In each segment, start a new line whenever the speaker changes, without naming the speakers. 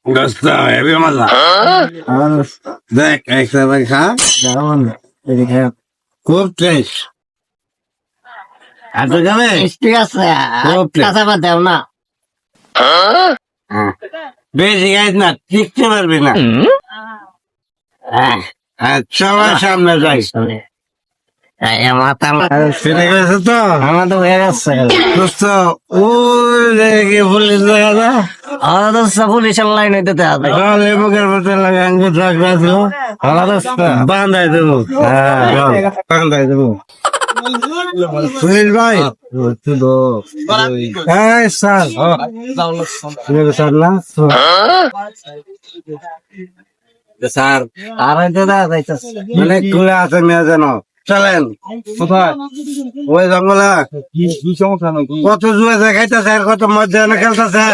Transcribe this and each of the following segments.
দোস্ত হেবি মজা দেখ একটা খা খুব টেস্ট আর তো যাবে
ঠিক আছে কাঁচা বাদ দেও না
বেশি গাইজ না টিকতে পারবি না সবার সামনে যাই
মাথা
সেটা গেছে তো
আমার তো হয়ে গেছে
দোস্ত ওই জায়গায় পুলিশ দেখা যায়
আমার তো পুলিশের লাইন হইতে হবে
বুকের মধ্যে লাগে আঙ্গুর রাখা ছিল বান্ধাই দেবো বান্ধাই দেবো সুনীল ভাই হ্যাঁ স্যার স্যার না স্যার
আর হইতে দেওয়া যাইতেছে
অনেক খুলে আছে মেয়ে যেন চলেন কোথায় ওই জঙ্গলে
কি সমস্যা নাকি
কত জুয়া দেখাইতেছে আর কত মজা খেলতেছে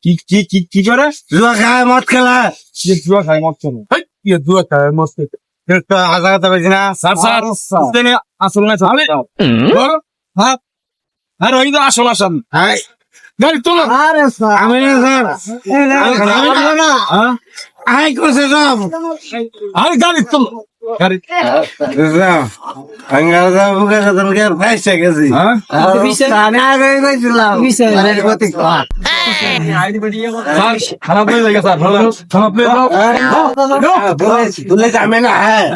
কি কি কি কি করে
জুয়া খায় মদ খেলা
কি জুয়া খাই মত চলো কি জুয়া খাই মত
হাজা কথা বলছি না
স্যার স্যার তেনে আসল না স্যার বড় হ্যাঁ আরে ওই তো আসল আসাম
হাই
গাড়ি তোলো
আরে স্যার
আমি না স্যার
আমি না
হ্যাঁ
আই করছে সব
আরে গাড়ি তোলো গাড়ি
আঙ্গারা বুকে কাছে পয়সা গেছি
হ্যাঁ
আমি আগে কইছিলাম আরে গতি কর
স্যার খারাপ হয়ে লাগে স্যার খারাপ হয়ে
বলে আমি না হ্যাঁ